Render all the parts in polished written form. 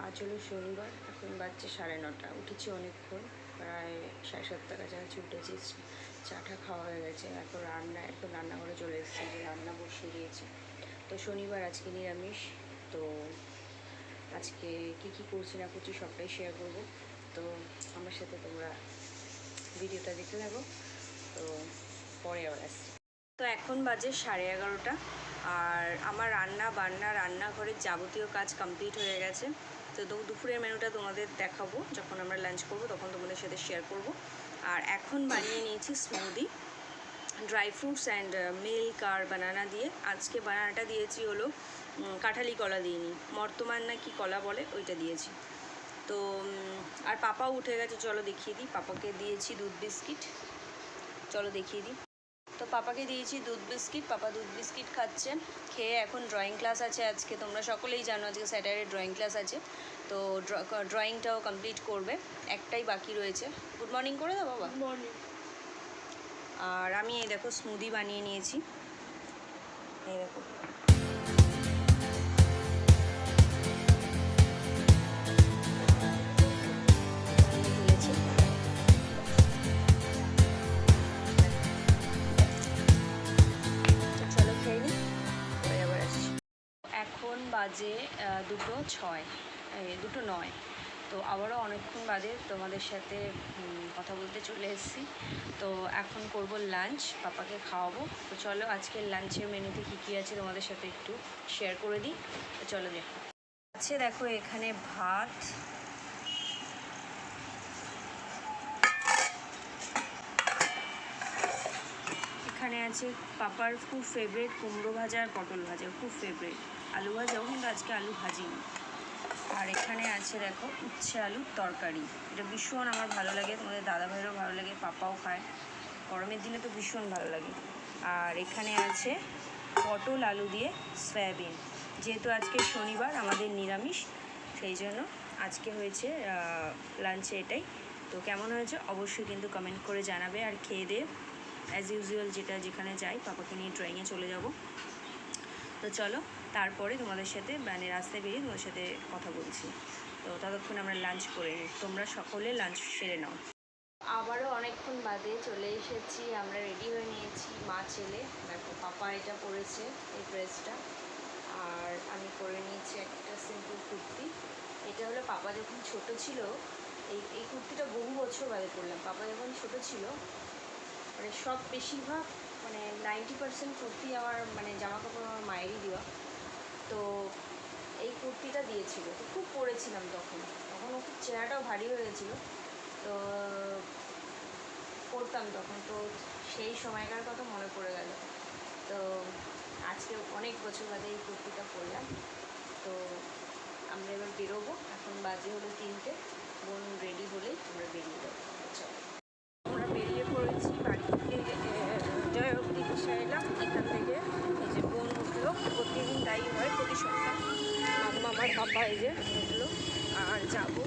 আজ হলো শনিবার, এখন বাজছে 9:30। উঠেছি অনেকক্ষণ, প্রায় 7:30 কাছাকাছি উঠেছি। চাটা খাওয়া হয়ে গেছে। এখন রান্নাঘরে চলে এসেছি, যে রান্না বসিয়ে দিয়েছি। তো শনিবার, আজকে নিরামিষ। তো আজকে কি করছি না করছি সবটাই শেয়ার করব। তো আমার সাথে তোমরা ভিডিওটা দেখতে থাকো। তো পরে আবার আসছি। তো এখন বাজে 11:30, আর আমার রান্নাঘরের যাবতীয় কাজ কমপ্লিট হয়ে গেছে। তো দুপুরের মেনুটা তোমাদের দেখাবো, যখন আমরা লাঞ্চ করব তখন তোমাদের সাথে শেয়ার করব। আর এখন বানিয়ে নিয়েছি smoothie, dry fruits and milk আর বানানা দিয়ে। আজকে বানানাটা দিয়েছি হলো কাঁঠালি কলা দিইনি, মর্তমান না কি কলা বলে, ওইটা দিয়েছি। তো আর পাপাও উঠে গেছে, চলো দেখিয়ে দিই। পাপাকে দিয়েছি দুধ বিস্কিট, চলো দেখিয়ে দিই। তো পাপাকে দিয়েছি দুধ বিস্কিট, পাপা দুধ বিস্কিট খাচ্ছে। খেয়ে এখন ড্রয়িং ক্লাস আছে আজকে, তোমরা সকলেই জানো আজকে স্যাটারডে ড্রয়িং ক্লাস আছে। তো ড্রয়িংটাও কমপ্লিট করবে, একটাই বাকি রয়েছে। গুড মর্নিং করে দাও বাবা। Good morning. আর আমি এই দেখো স্মুদি বানিয়ে নিয়েছি, এই দেখো। চলো খেয়ে নিই, পরে আবার আসছি। এখন বাজে 2:09। তো আবারও অনেকক্ষণ বাদে তোমাদের সাথে কথা বলতে চলে এসেছি। তো এখন করব লাঞ্চ, পাপাকে খাওয়াবো। তো চলো আজকের লাঞ্চের মেনুতে কী আছে তোমাদের সাথে একটু শেয়ার করে দিই। তো চলো দেখো। দেখো এখানে ভাত, এখানে আছে পাপার খুব ফেভারিট কুমড়ো ভাজা আর পটল ভাজা, খুব ফেভারিট। আলু ভাজাও, কিন্তু আজকে আলু ভাজিনি। আর এখানে আছে দেখো উচ্ছে আলুর তরকারি, এটা ভীষণ আমার ভালো লাগে, তোমাদের দাদাভাইয়েরও ভালো লাগে, পাপাও খায়। গরমের দিনে তো ভীষণ ভালো লাগে। আর এখানে আছে পটল আলু দিয়ে সয়াবিন। যেহেতু আজকে শনিবার, আমাদের নিরামিষ, সেই জন্য আজকে হয়েছে লাঞ্চে এটাই। তো কেমন হয়েছে অবশ্যই কিন্তু কমেন্ট করে জানাবে। আর খেয়ে দিয়ে অ্যাজ ইউজুয়াল যেখানে যাই, পাপাকে নিয়ে ড্রয়িংয়ে চলে যাব। তো চলো তারপরে তোমাদের সাথে রাস্তায় বেরিয়ে তোমাদের সাথে কথা বলছি। তো ততক্ষণ আমরা লাঞ্চ করে নিই, তোমরা সকলে লাঞ্চ সেরে নাও। আবারও অনেকক্ষণ বাদে চলে এসেছি, আমরা রেডি হয়ে নিয়েছি মা ছেলে। দেখো পাপা এটা পরেছে, এই ড্রেসটা, আর আমি পরে নিয়েছি একটা সিম্পল কুর্তি। এটা হলো পাপা যখন ছোট ছিল, এই কুর্তিটা বহু বছর বাদে পরলাম। পাপা যখন ছোট ছিল, মানে সব বেশিরভাগ 90% কুর্তি আমার জামা কাপড় আমার মায়েরই দেওয়া। তো এই কুর্তিটা দিয়েছিল, তো খুব পরেছিলাম তখন ও খুব চেহারাটাও ভারী হয়ে গেছিলো, তো পরতাম তখন। তো সেই সময়কার কথা মনে পড়ে গেল। তো আজকে অনেক বছর বাদে এই কুর্তিটা পরলাম। তো আমরা এবার বেরোবো, এখন বাজে হলো 3টে। বোন রেডি হলেই আমরা বেরিয়ে যাবো। চলো আমরা বেরিয়ে পড়েছি, বাড়ি থেকে জয় অবধি এসে এলাম। এখান থেকে এই যে বোন উঠলো, প্রতিদিন তাই হয়, প্রতি সপ্তাহ। আমার পাপা এই যে উঠলো, আর যাবো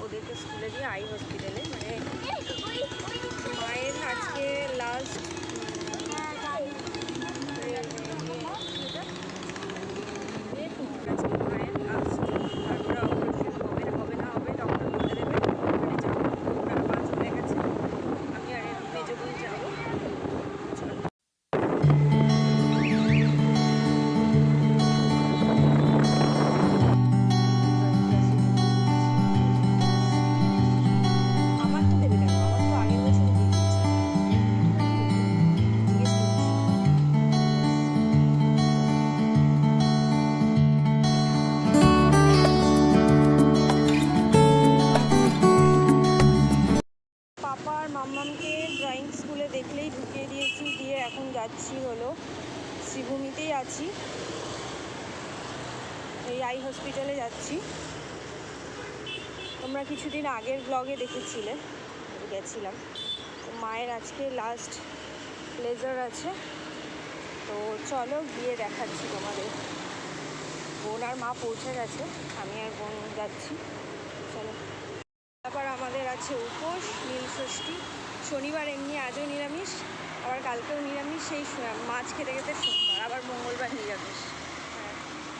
ওদেরকে স্কুলে দিয়ে আই হসপিটালে। মায়ের আজকে লাস্ট মাম্মামকে ড্রয়িং স্কুলে দেখলেই ঢুকিয়ে দিয়েছি, দিয়ে এখন যাচ্ছি হলো শ্রীভূমিতেই আছি, এই আই হসপিটালে যাচ্ছি। তোমরা কিছুদিন আগের ব্লগে দেখেছিলে, গেছিলাম। তো মায়ের আজকে লাস্ট লেজার আছে, তো চলো গিয়ে দেখাচ্ছি তোমাদের। বোন আর মা পৌঁছে গেছে, আমি আর বোন যাচ্ছি, চলো। তারপর আমাদের আছে উপোস, নীলষষ্ঠী। শনিবার এমনি আজও নিরামিষ, আবার কালকেও নিরামিষ, সেই মাছ খেতে খেতে সোমবার, আবার মঙ্গলবার নিরামিষ। হ্যাঁ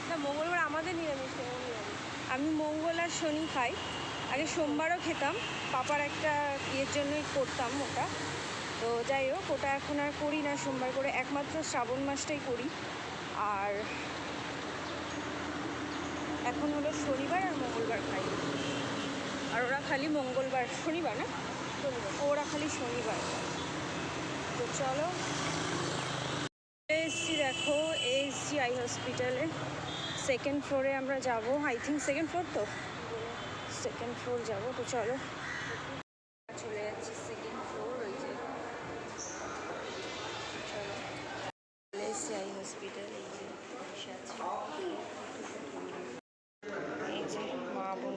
না, মঙ্গলবার আমাদের নিরামিষ, আমি মঙ্গল আর শনি খাই, আগে সোমবারও খেতাম, পাপার একটা ইয়ের জন্যই করতাম ওটা। তো যাই হোক, ওটা এখন আর করি না সোমবার করে, একমাত্র শ্রাবণ মাসটাই করি। আর এখন হলো শনিবার আর মঙ্গলবার খাই। আর ওরা খালি মঙ্গলবার, শনিবার না, ওরা খালি শনিবার। তো চলো, এসছি দেখো, এসছি আই হসপিটালে। সেকেন্ড ফ্লোরে আমরা যাব, আই থিঙ্ক সেকেন্ড ফ্লোর, তো সেকেন্ড ফ্লোর যাবো। তো চলো, চলে যাচ্ছি সেকেন্ড ফ্লোর। ওই যে চলো, এসছি আই হসপিটাল। এই যে বসে আছি, এই যে মা বোন।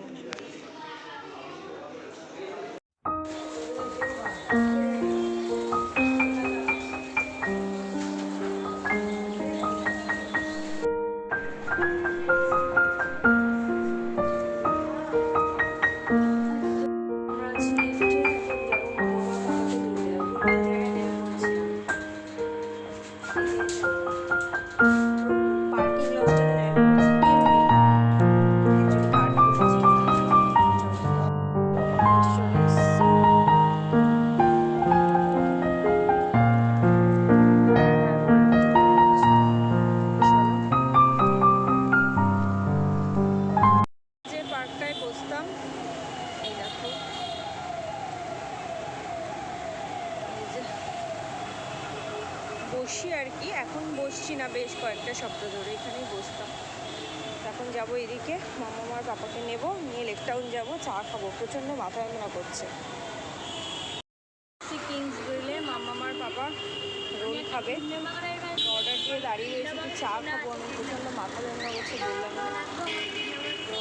বসি আর কি, এখন বসছি না, বেশ কয়েকটা সপ্তাহ ধরে এখানেই বসতাম। এখন যাবো এদিকে, মামার পাপাকে নেব, নিয়ে লেক টাউন যাবো, চা খাবো, প্রচণ্ড মাথা যন্ত্রণা করছে। কিংস গ্রিলে মামার পাপা রোল খাবে, অর্ডার দিয়ে দাঁড়িয়ে রয়েছে, একটু চা খাবো। আমি প্রচণ্ড মাথা যন্ত্রণা করছে, বললাম না। তো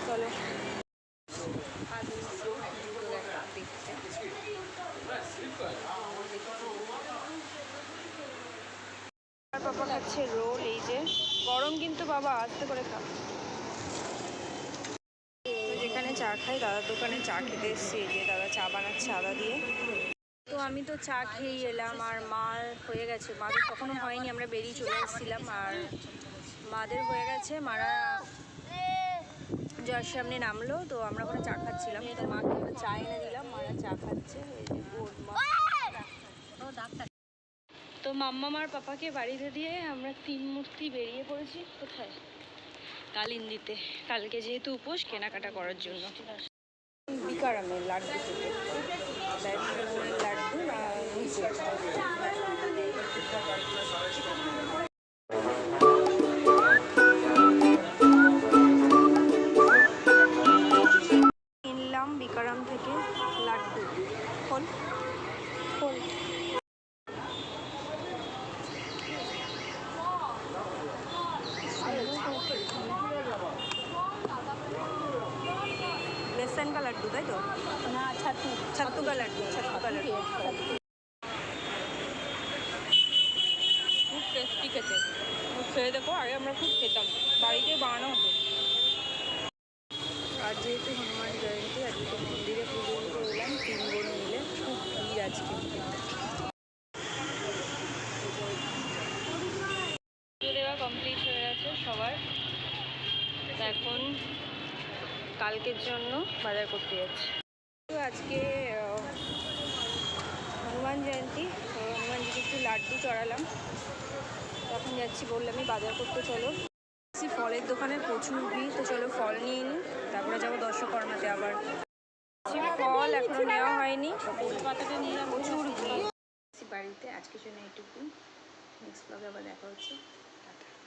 চলো, পাপা খাচ্ছে রোল, এই যে গরম কিন্তু বাবা, আস্তে করে খা। যেখানে চা খাই, দাদার দোকানে চা খেতে এসেছি। এই যে দাদা চা বানাচ্ছে আদা দিয়ে। তো আমি তো চা খেয়েই এলাম, আর মা হয়ে গেছে, মাদের তখনও হয়নি, আমরা বেরিয়ে চলে এসেছিলাম, আর মাদের হয়ে গেছে। মারা যার সামনে নামলো, তো আমরা ওখানে চা খাচ্ছিলাম, তো মাকে আমরা চা এনে দিলাম, মারা চা খাচ্ছে। এই যে তো মাম্মামার পাপাকে বাড়িতে দিয়ে আমরা তিন মূর্তি বেরিয়ে পড়েছি। কোথায়? কালিন্দিতে, কালকে যেহেতু উপোস, কেনাকাটা করার জন্য। বিকারামের লাড্ডু খেতে, লাড্ডু কিনলাম বিকারাম থেকে লাড্ডু। ফল ফল बेसन का लड्डू, ताई तो ना, छत्तू छत्तू का लड्डू, छत्तू का लड्डू খুব টেস্টি খেতে। খেয়ে দেখো, আগে আমরা খুব খেতাম, বাড়িতে বানানো হতো। আর যেহেতু হনুমান জয়ন্তী, আজকে তো মন্দিরে পুজো দিতে এলাম তিন বোন মিলে, খুব ভিড় আজকে। পুজো দেওয়া কমপ্লিট হয়ে গেছে সবার, এখন কালকের জন্য বাজার করতে যাচ্ছি। আজকে হনুমান জয়ন্তী, হনুমানজিকে একটু লাড্ডু চড়ালাম, তখন যাচ্ছি, বললামই বাজার করতে। চলো, ফলের দোকানে প্রচুর ভিড়, তো চলো ফল নিয়ে নিই, তারপরে যাবো দর্শকর্মাতে। আবার ফল এখনো নেওয়া হয়নি, প্রচুর ভিড়। বাড়িতে আজকের জন্য এইটুকু, নেক্সট ব্লগে আবার দেখা হচ্ছে।